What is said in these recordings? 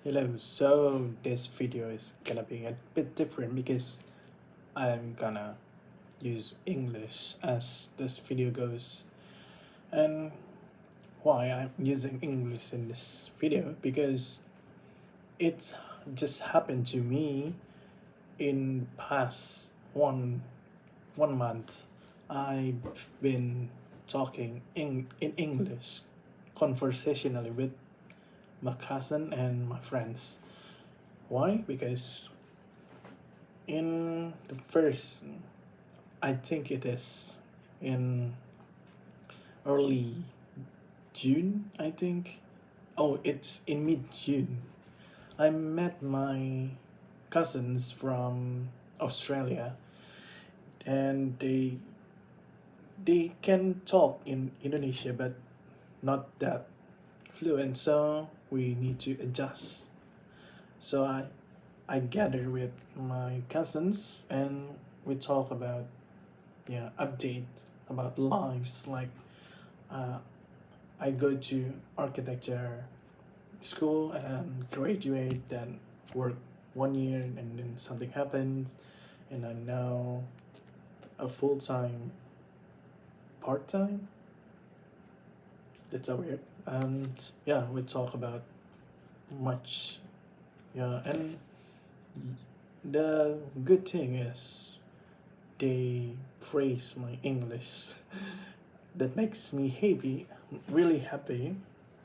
Hello, so this video is gonna be a bit different because I'm gonna use English as this video goes. And why I'm using English in this video? Because it's just happened to me in past one month. I've been talking in English conversationally with my cousin and my friends. Why? Because in the first, I think it is in early June, I think. Oh, it's in mid June. I met my cousins from Australia, and they can talk in Indonesia but not that fluent, so we need to adjust. So I gather with my cousins and we talk about, yeah, update about lives, like uh, I go to architecture school and graduate, then work 1 year and then something happens and I'm now a full-time part-time. That's so weird. And yeah, we talk about much. Yeah, and the good thing is they praise my English. That makes me happy, really happy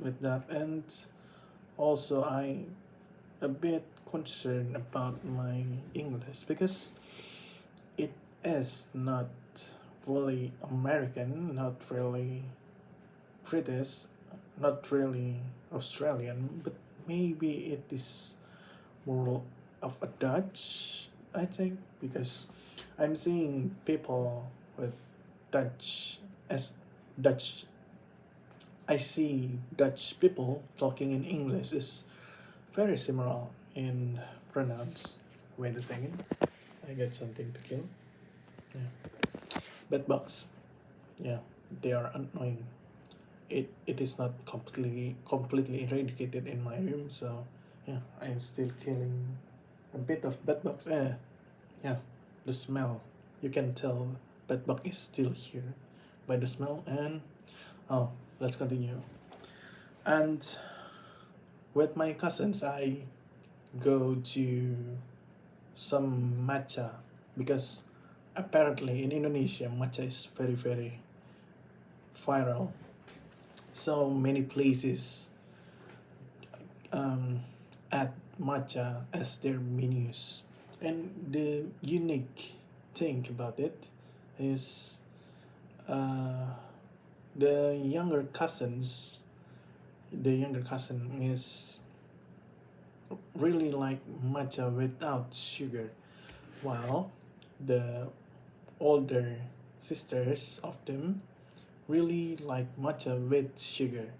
with that. And also I a bit concerned about my English because it is not really American, not really British, not really Australian, but maybe it is more of a Dutch, I think, because I'm seeing people with Dutch as Dutch. I see Dutch people talking in English is very similar in pronounce. Wait a second, I get something to kill. Yeah, bedbugs. Yeah, they are annoying. It is not completely eradicated in my room, so yeah, I'm still killing a bit of bedbugs. Yeah, the smell. You can tell bedbug is still here by the smell. And oh, let's continue. And with my cousins, I go to some matcha because apparently in Indonesia matcha is very viral. So many places um, add matcha as their menus, and the unique thing about it is uh, the younger cousins. The younger cousin is really like matcha without sugar, while the older sisters of them really like matcha with sugar.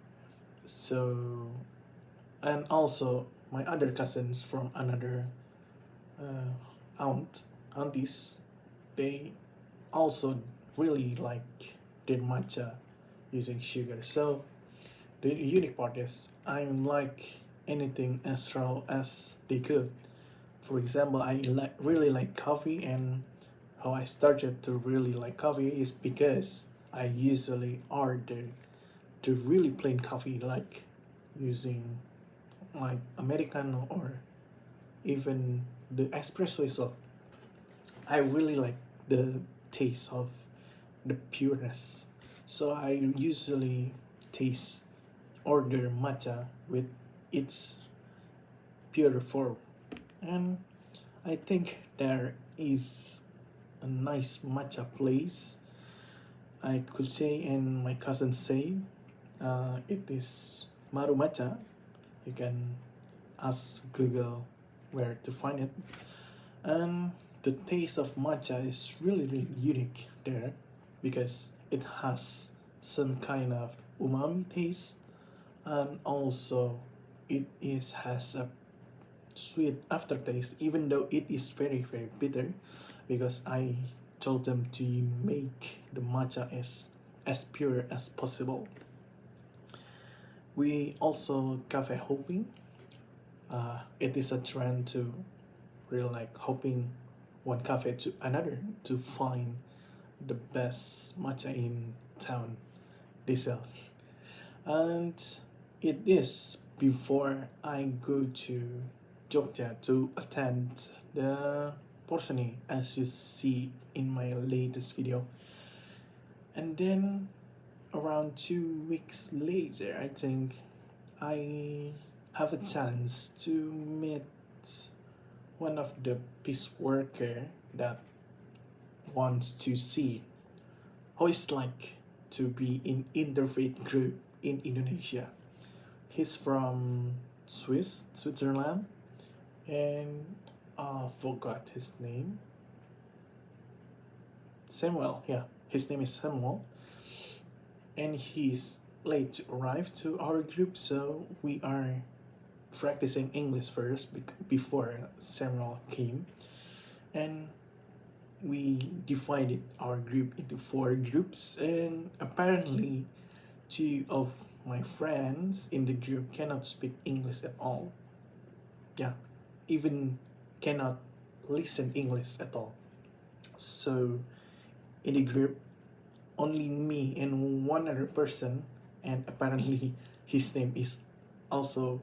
So, and also my other cousins from another uh, aunties, they also really like their matcha using sugar. So the unique part is I'm like anything as raw as they could. For example, really like coffee, and how I started to really like coffee is because I usually order the really plain coffee, like using like Americano or even the espresso itself. I really like the taste of the pureness. So I usually taste order matcha with its pure form. And I think there is a nice matcha place, I could say, and my cousin say it is Maru Matcha. You can ask Google where to find it. And the taste of matcha is really unique there because it has some kind of umami taste, and also it is has a sweet aftertaste, even though it is very bitter, because I told them to make the matcha as pure as possible. We also cafe hopping. It is a trend to really like hopping one cafe to another to find the best matcha in town they sell. And it is before I go to Jogja to attend the Porseni as you see in my latest video. And then around 2 weeks later, I think I have a chance to meet one of the peace worker that wants to see how it's like to be in interfaith group in Indonesia. He's from Switzerland, and forgot his name. Samuel, yeah, his name is Samuel, and he's late to arrive to our group, so we are practicing English first before Samuel came, and we divided our group into four groups, and apparently two of my friends in the group cannot speak English at all. Yeah, even cannot listen English at all. So in the group, only me and one other person, and apparently his name is also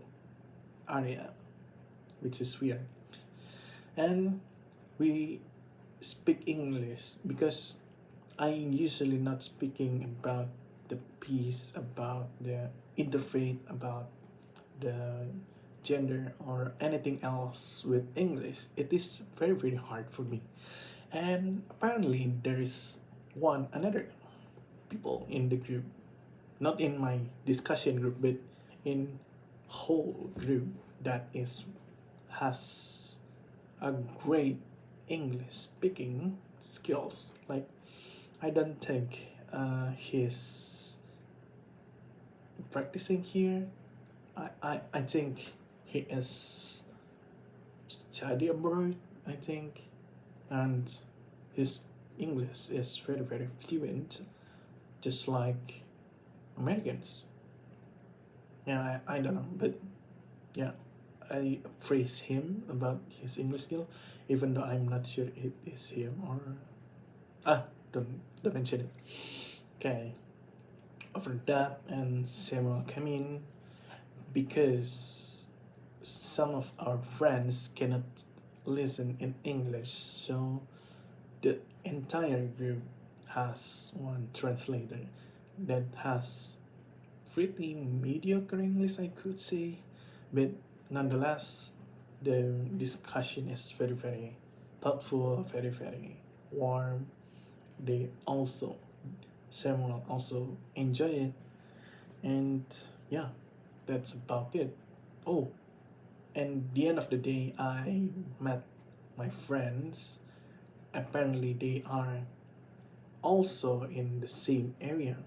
Arya, which is weird. And we speak English because I usually not speaking about the peace, about the interfaith, about the gender or anything else with English. It is very very hard for me. And apparently there is one another people in the group, not in my discussion group, but in whole group that is has a great English speaking skills. Like I don't think he's practicing here. I think he is study abroad. I think, and his English is very very fluent, just like Americans. Yeah, I don't know, but yeah, I praise him about his English skill, even though I'm not sure it is him or don't mention it. Okay, after that, and Samuel came in because some of our friends cannot listen in English, so the entire group has one translator that has pretty mediocre English, I could say, but nonetheless, the discussion is very, very thoughtful, very, very warm. They also, Samuel also enjoy it, and yeah, that's about it. Oh, and the end of the day, I met my friends. Apparently, they are also in the same area,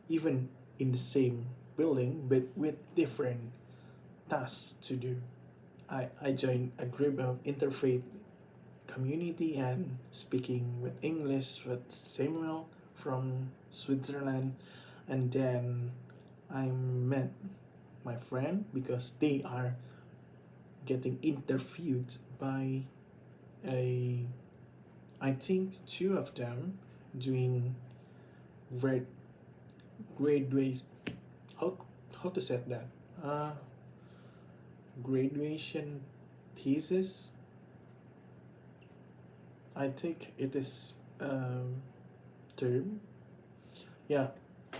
even in the same building, but with different tasks to do. I joined a group of interfaith community and speaking with English with Samuel from Switzerland, and then I met my friend because they are getting interviewed by a I think two of them doing grad graduate how how to say that graduation thesis. I think it is term. Yeah,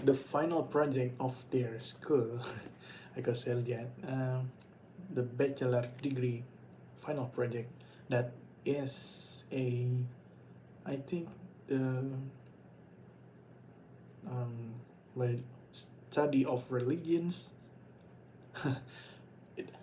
the final project of their school. I could say that the bachelor degree final project that is a I think the um well study of religions.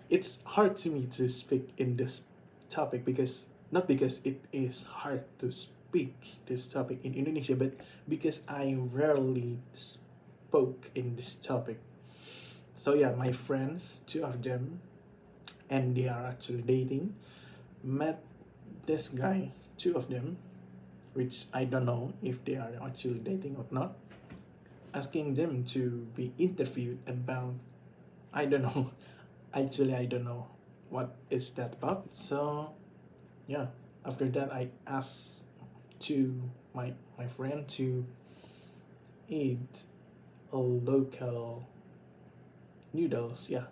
It's hard to me to speak in this topic because not because it is hard to speak this topic in Indonesia, but because I rarely spoke in this topic. So yeah, my friends, two of them, and they are actually dating, met this guy, two of them, which I don't know if they are actually dating or not, asking them to be interviewed about I don't know. Actually, I don't know what is that about. So yeah, after that I asked to my friend to eat a local noodles, yeah,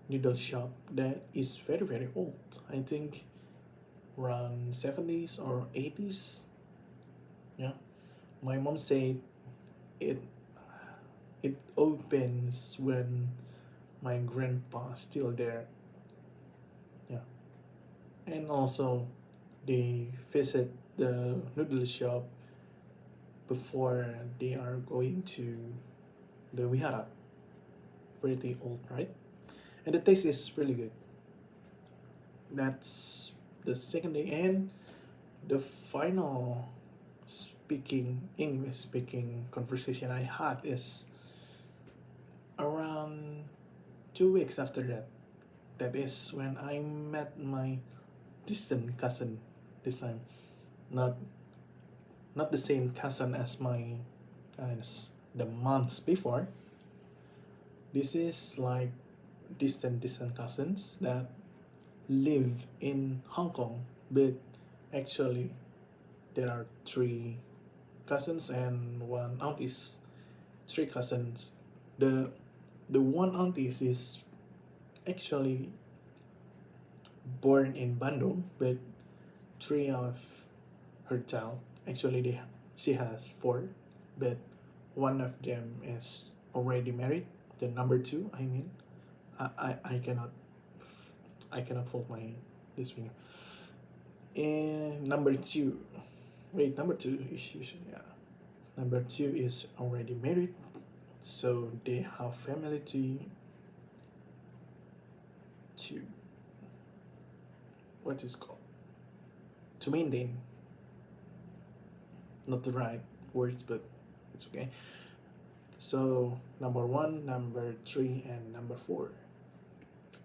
noodle shop that is very very old. I think around 70s or 80s. Yeah, my mom said it it opens when my grandpa still there. Yeah, and also they visit the noodle shop before they are going to the vihara. Pretty old, right? And the taste is really good. That's the second day, and the final speaking English speaking conversation I had is around 2 weeks after that. That is when I met my distant cousin this time. Not not the same cousin as my as the months before. This is like distant cousins that live in Hong Kong, but actually there are three cousins and one aunties. Three cousins. The the one aunties is actually born in Bandung, but three of her child actually she has four, but one of them is already married. The number two, I mean, I cannot I cannot fold my this finger. And number two, wait, number two is usually, yeah. Number two is already married, so they have family to what is called to maintain. Not the right words, but it's okay. So number one, number three, and number four,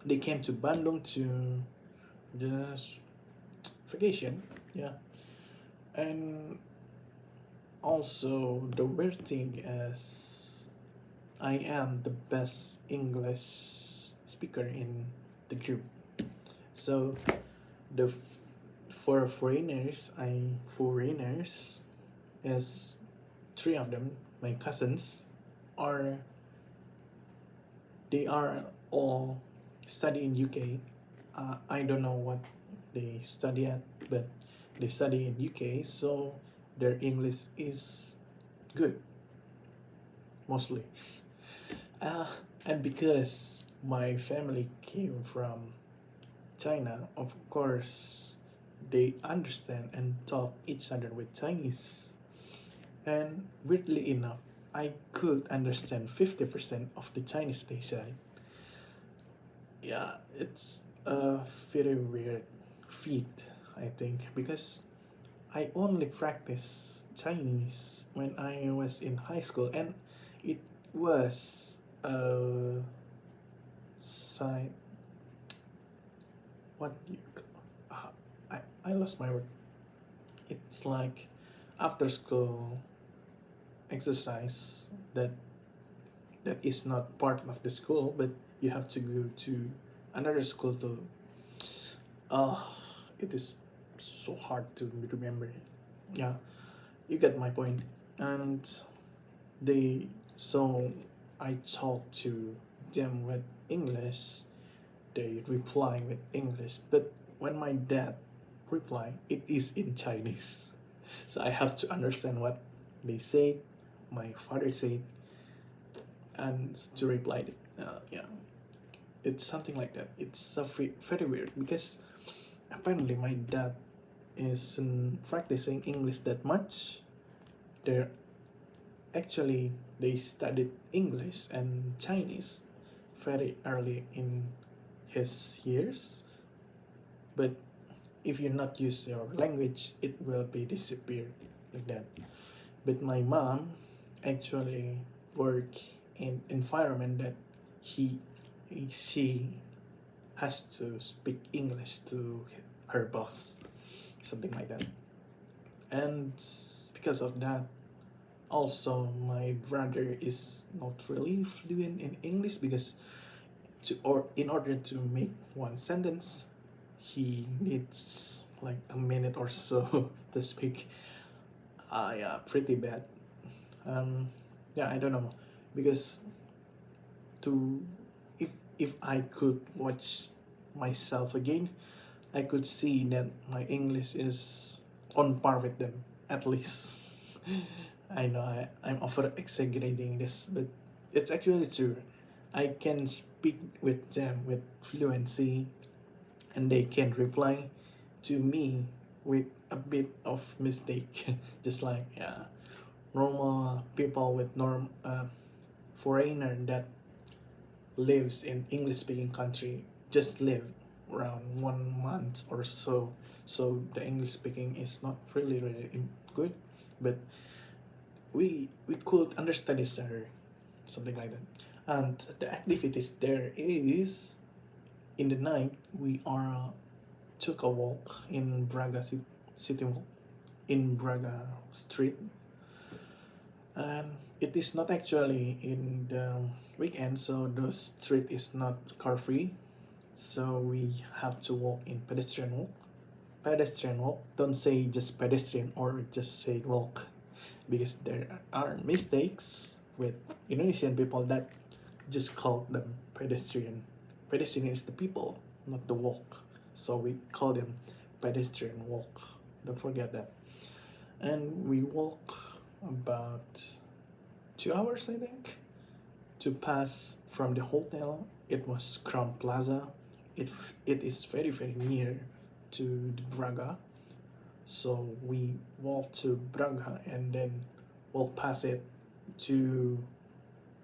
they came to Bandung to just vacation, yeah. And also the weird thing is I am the best English speaker in the group. So the for foreigners is three of them, my cousins, are they are all study in UK. I don't know what they study at, but they study in UK, so their English is good mostly. Uh, and because my family came from China, of course, they understand and talk each other with Chinese. And weirdly enough, I could understand 50% of the Chinese they said. Yeah, it's a very weird feat, I think, because I only practiced Chinese when I was in high school, and it was a side. What you, I lost my word. It's like after school exercise that is not part of the school, but you have to go to another school to. Uh, it is so hard to remember. Yeah, you get my point. And they so I talk to them with English, they reply with English, but when my dad reply, it is in Chinese. So I have to understand what they say, my father said, and to reply it. Yeah, it's something like that. It's so very weird because apparently my dad isn't practicing English that much. They're actually they studied English and Chinese very early in his years, but if you not use your language, it will be disappear like that. But my mom actually work in environment that he she has to speak English to her boss, something like that. And because of that, also my brother is not really fluent in English because or in order to make one sentence, he needs like a minute or so to speak. Yeah, pretty bad. Um, yeah, I don't know, because to if I could watch myself again, I could see that my English is on par with them at least. I know I'm over exaggerating this, but it's actually true. I can speak with them with fluency, and they can reply to me with a bit of mistake, just like, yeah, normal people with foreigner that lives in English speaking country just live around 1 month or so. So the English speaking is not really good, but we could understand each other, something like that. And the activities there is, in the night we are took a walk in Braga city walk in Braga street, and it is not actually in the weekend, so the street is not car free, so we have to walk in pedestrian walk. Pedestrian walk, don't say just pedestrian or just say walk, because there are mistakes with Indonesian people that just call them pedestrian. Pedestrian is the people, not the walk, so we call them pedestrian walk, don't forget that. And we walk about 2 hours, I think, to pass from the hotel. It was Crown Plaza. It is very near to the Braga, so we walk to Braga and then walk past it to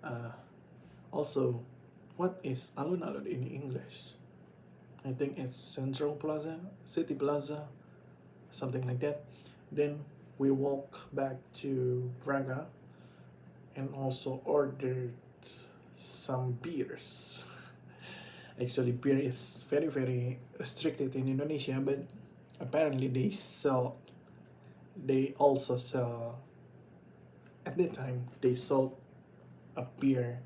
uh, also, what is alun-alun in English? I think it's Central Plaza, City Plaza, something like that. Then we walk back to Braga and also ordered some beers. Actually, beer is very restricted in Indonesia, but apparently they also sell, at that time they sold a beer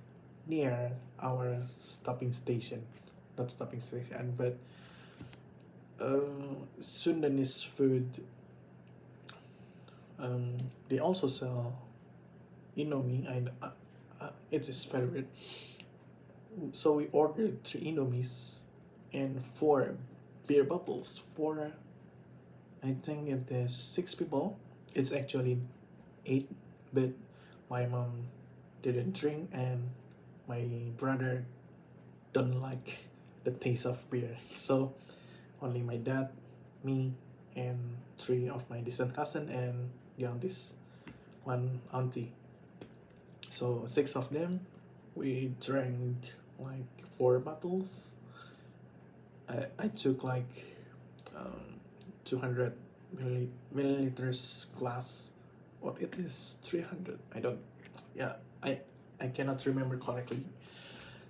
near our stopping station, not stopping station, but Sundanese food. They also sell Indomie, and it is favorite. So we ordered 3 Indomies and 4 beer bottles for, I think it is 6 people. It's actually 8, but my mom didn't drink and my brother don't like the taste of beer. So only my dad, me, and 3 of my distant cousin and the aunties, one auntie. So 6 of them, we drank like 4 bottles. I took like 200 milliliters glass, or it is 300. I don't. Yeah, I cannot remember correctly.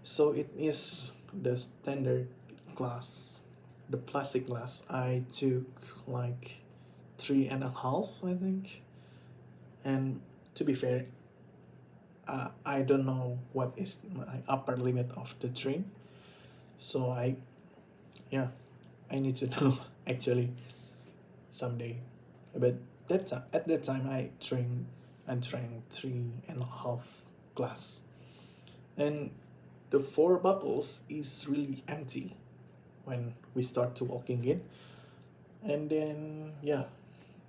So it is the standard glass, the plastic glass. I took like 3.5, I think. And to be fair, I don't know what is my upper limit of the drink. So yeah, I need to know actually someday. But at that time I drank 3.5 glass, and the 4 bottles is really empty when we start to walking in. And then yeah,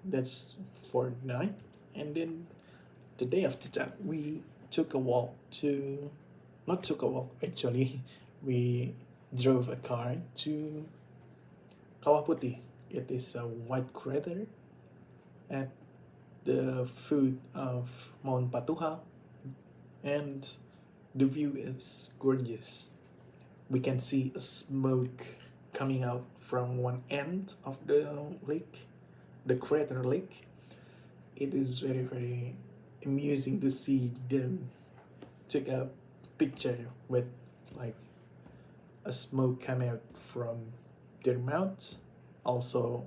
that's for the night. And then the day after that, we took a walk to, not took a walk actually, we drove a car to Kawah Putih. It is a white crater at the foot of Mount Patuha, and the view is gorgeous. We can see a smoke coming out from one end of the lake, the crater lake. It is very amusing to see them take a picture with like a smoke coming out from their mouths, also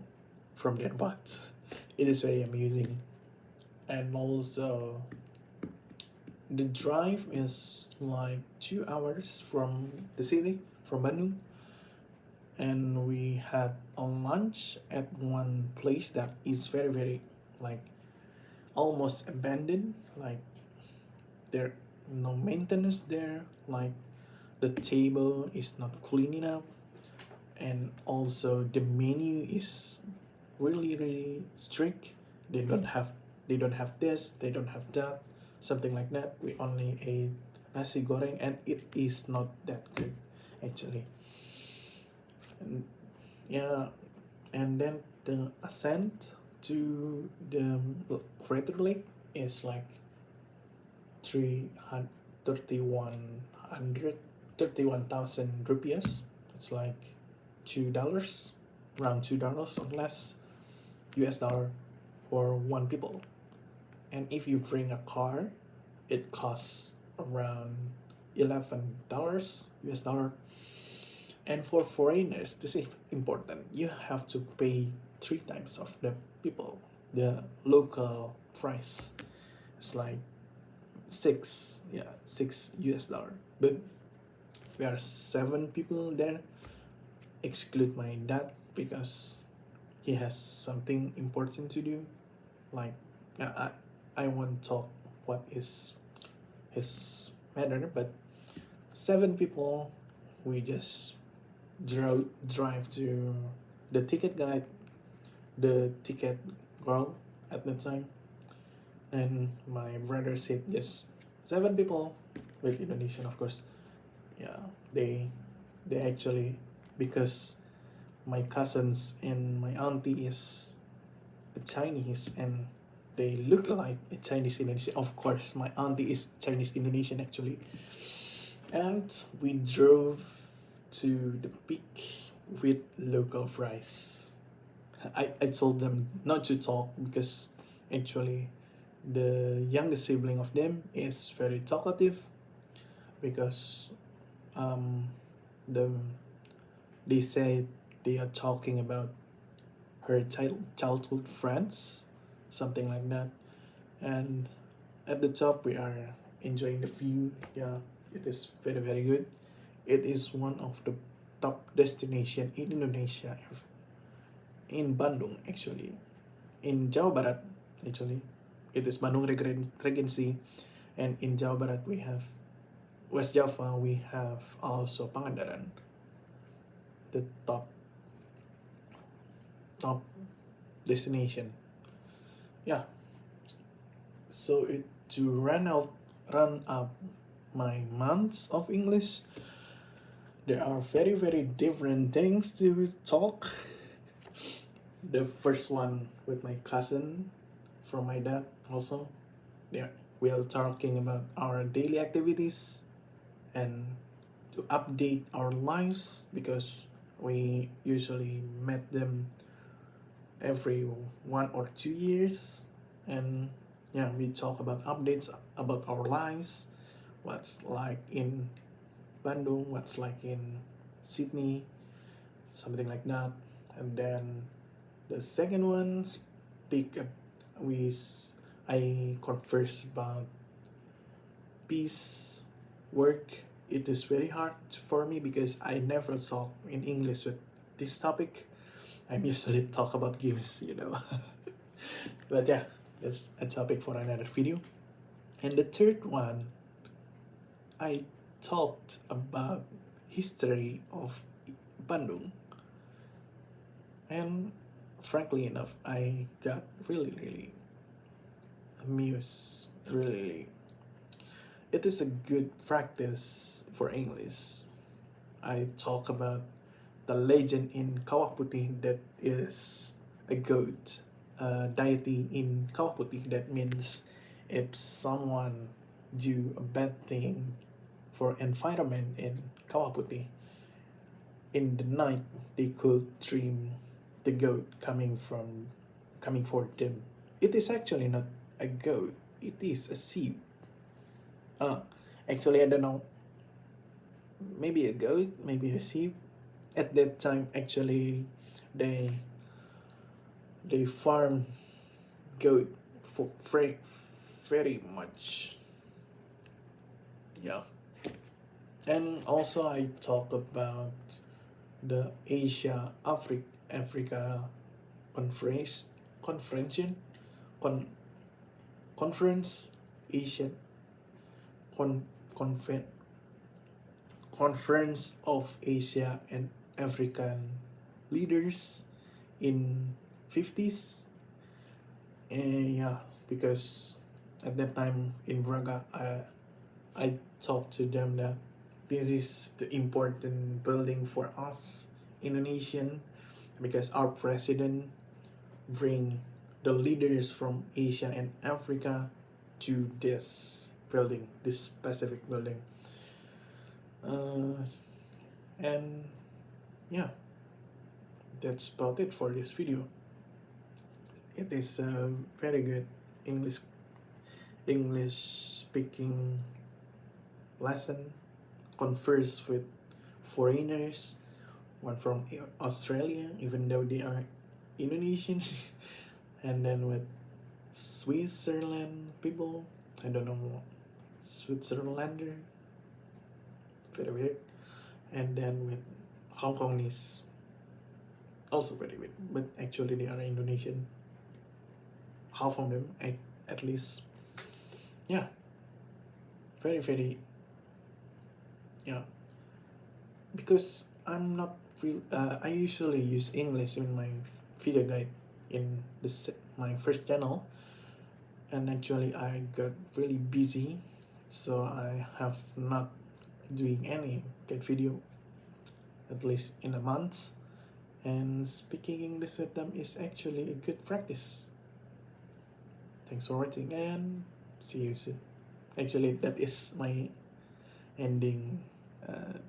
from their butt. It is very amusing. And also the drive is like 2 hours from the city, from Bandung, and we had a lunch at one place that is very very like almost abandoned. Like there no maintenance there. Like the table is not clean enough, and also the menu is really really strict. They don't have they don't have this, they don't have that, something like that. We only ate nasi goreng, and it is not that good actually. And yeah, and then the ascent to the crater lake is like 300 31,000 rupiahs. It's like $2, around $2 or less US dollar for one people. And if you bring a car, it costs around $11 US dollar. And for foreigners, this is important. You have to pay 3 times of the people, the local price. It's like six US dollar. But we are 7 people there. Exclude my dad because he has something important to do. Like I won't talk what is his matter, but 7 people, we just drive to the ticket guide, the ticket girl at the time, and my brother said just 7 people with Indonesian, of course. Yeah, they actually, because my cousins and my auntie is a Chinese, and they look like a Chinese Indonesian. Of course, my auntie is Chinese Indonesian actually. And we drove to the peak with local fries. I told them not to talk because actually the youngest sibling of them is very talkative because um, the they say they are talking about her childhood friends, something like that. And at the top, we are enjoying the view. Yeah, it is very very good. It is one of the top destination in Indonesia, in Bandung actually, in Jawa Barat actually. It is Bandung Regency, and in Jawa Barat we have West Java. We have also Pangandaran, the top destination. Yeah. So to run up my months of English, there are very very different things to talk. The first one with my cousin from my dad also. There we are talking about our daily activities and to update our lives because we usually met them every 1 or 2 years. And yeah, we talk about updates about our lives, what's like in Bandung, what's like in Sydney, something like that. And then the second one, speak we I converse about peace, work. It is very hard for me because I never talk in English with this topic. I usually talk about games. But yeah, that's a topic for another video. And the third one, I talked about history of Bandung. And frankly enough, I got really, really amused. Really, it is a good practice for English. I talk about the legend in Kawah Putih that is a goat, a deity in Kawah Putih. That means if someone do a bad thing for environment in Kawah Putih, in the night they could dream the goat coming for them. It is actually not a goat, it is a sheep. uh Actually, I don't know, maybe a goat, maybe a sheep. At that time actually, they farm goat for very very much. Yeah. And also I talk about the Africa conference conference con, conference Asian con, confer, conference of Asia and African leaders in 50s. And yeah, because at that time in Braga, I talked to them that this is the important building for us Indonesian, because our president bring the leaders from Asia and Africa to this building, this specific building. And yeah, that's about it for this video. It is a very good English speaking lesson. Converse with foreigners, one from Australia, even though they are Indonesian, and then with Switzerland people, I don't know, Switzerlander, very weird, and then with Hong Kongese, also very weird, but actually they are Indonesian, half of them at least. Yeah, very yeah, because I'm not real. I usually use English in my video guide in my first channel, and actually I got really busy, so I have not doing any guide video at least in a month. And speaking English with them is actually a good practice. Thanks for watching and see you soon. Actually, that is my ending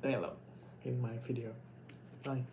dialogue in my video. Bye.